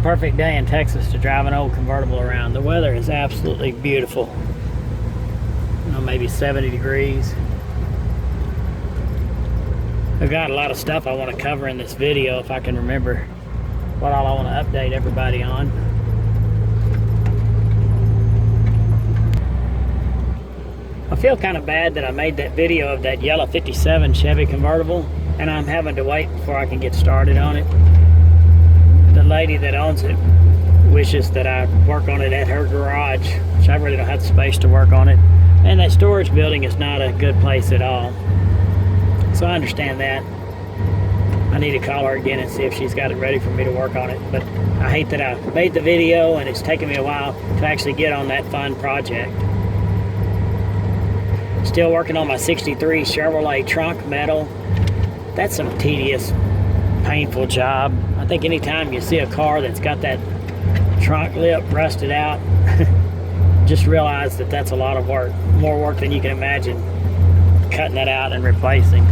perfect day in Texas to drive an old convertible around. The weather is absolutely beautiful. You know, maybe 70 degrees. I've got a lot of stuff I want to cover in this video if I can remember what all I want to update everybody on. I feel kind of bad that I made that video of that yellow 57 Chevy convertible and I'm having to wait before I can get started on it. The lady that owns it wishes that I work on it at her garage, which I really don't have the space to work on it. And that storage building is not a good place at all. So I understand that. I need to call her again and see if she's got it ready for me to work on it. But I hate that I made the video and it's taken me a while to actually get on that fun project. Still working on my 63 Chevrolet trunk metal. That's some tedious, painful job. I think anytime you see a car that's got that trunk lip rusted out, just realize that that's a lot of work. More work than you can imagine, cutting that out and replacing.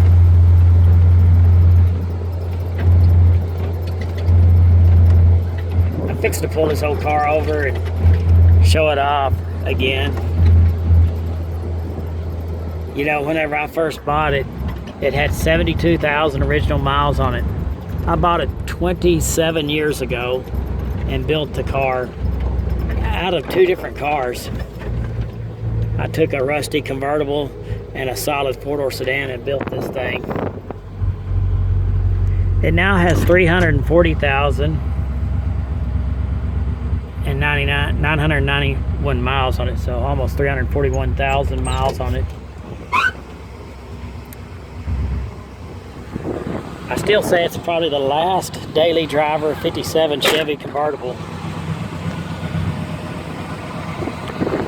I'm fixing to pull this old car over and show it off again. You know, whenever I first bought it, it had 72,000 original miles on it. I bought it 27 years ago and built the car out of two different cars. I took a rusty convertible and a solid four-door sedan and built this thing. It now has 991 miles on it, so almost 341,000 miles on it. I still say it's probably the last daily driver 57 Chevy convertible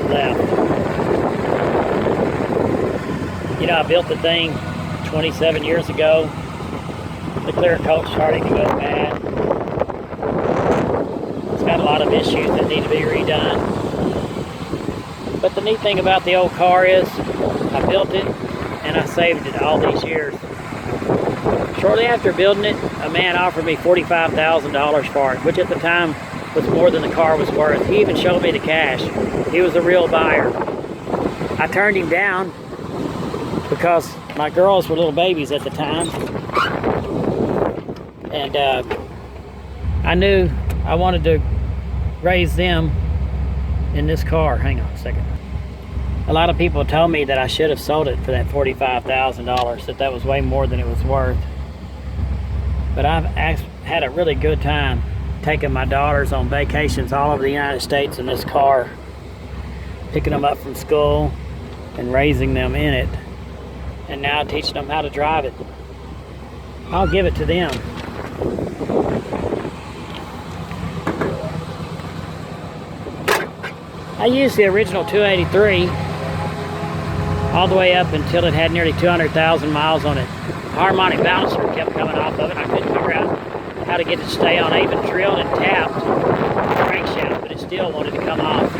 left. You know, I built the thing 27 years ago. The clear coat's starting to go bad. It's got a lot of issues that need to be redone. But the neat thing about the old car is I built it and I saved it all these years. Shortly after building it, a man offered me $45,000 for it, which at the time was more than the car was worth. He even showed me the cash. He was a real buyer. I turned him down because my girls were little babies at the time. And I knew I wanted to raise them in this car. Hang on a second. A lot of people told me that I should have sold it for that $45,000, that was way more than it was worth. But I've had a really good time taking my daughters on vacations all over the United States in this car, picking them up from school and raising them in it, and now teaching them how to drive it. I'll give it to them. I used the original 283 all the way up until it had nearly 200,000 miles on it. Harmonic balancer kept coming off of it. I couldn't figure out how to get it to stay on. I even drilled and tapped the crankshaft, but it still wanted to come off.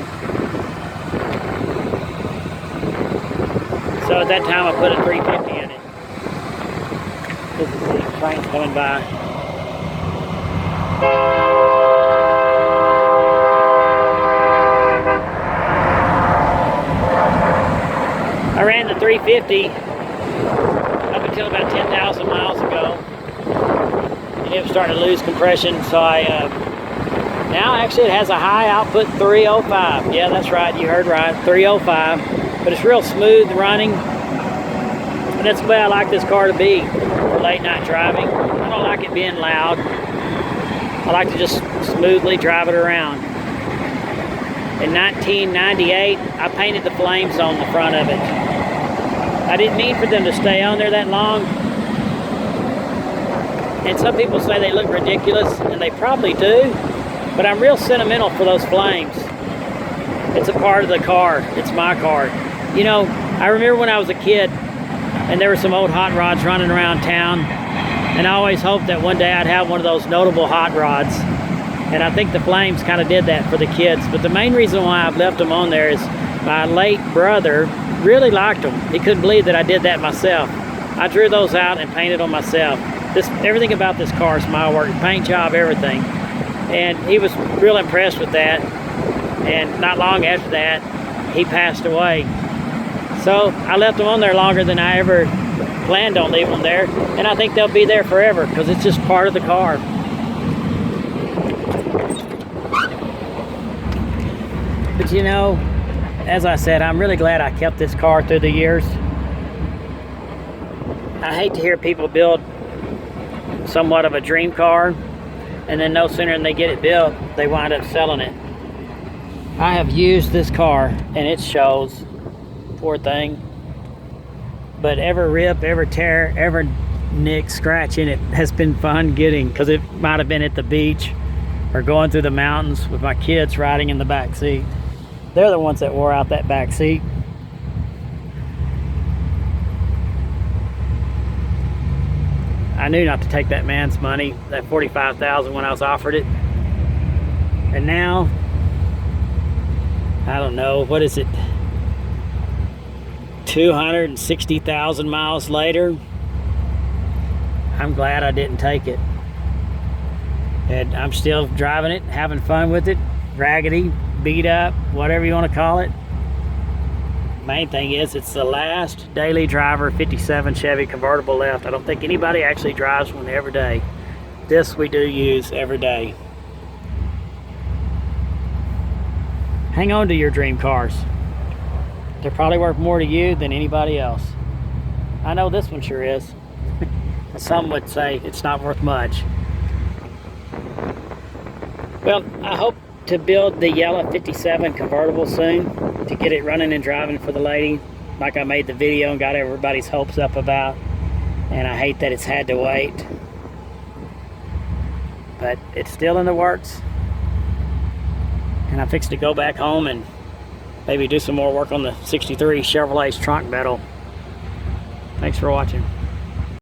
So at that time I put a 350 in it. This is the train coming by. I ran the 350 up until about 10,000 miles ago, and it was starting to lose compression, so now actually it has a high output 305. Yeah, that's right, you heard right, 305, but it's real smooth running, and that's the way I like this car to be for late night driving. I don't like it being loud. I like to just smoothly drive it around. In 1998, I painted the flames on the front of it. I didn't mean for them to stay on there that long. And some people say they look ridiculous, and they probably do. But I'm real sentimental for those flames. It's a part of the car. It's my car. You know, I remember when I was a kid, and there were some old hot rods running around town, and I always hoped that one day I'd have one of those notable hot rods. And I think the flames kind of did that for the kids. But the main reason why I've left them on there is my late brother really liked them. He couldn't believe that I did that myself. I drew those out and painted them myself. Everything about this car is my work, paint job, everything. And he was real impressed with that. And not long after that, he passed away. So I left them on there longer than I ever planned on leaving them there. And I think they'll be there forever because it's just part of the car. But you know, as I said, I'm really glad I kept this car through the years. I hate to hear people build somewhat of a dream car, and then no sooner than they get it built, they wind up selling it. I have used this car, and it shows, poor thing. But every rip, every tear, every nick, scratch in it has been fun getting, because it might have been at the beach or going through the mountains with my kids riding in the back seat. They're the ones that wore out that back seat. I knew not to take that man's money, that $45,000 when I was offered it. And now, I don't know, what is it? 260,000 miles later, I'm glad I didn't take it. And I'm still driving it, having fun with it, raggedy, beat up, whatever you want to call it. Main thing is, it's the last daily driver 57 Chevy convertible left. I don't think anybody actually drives one every day. This we do use every day. Hang on to your dream cars. They're probably worth more to you than anybody else. I know this one sure is. Some would say it's not worth much. Well, I hope to build the yellow 57 convertible soon to get it running and driving for the lady, like I made the video and got everybody's hopes up about. And I hate that it's had to wait, but it's still in the works. And I'm fixing to go back home and maybe do some more work on the '63 Chevrolet's trunk metal. Thanks for watching.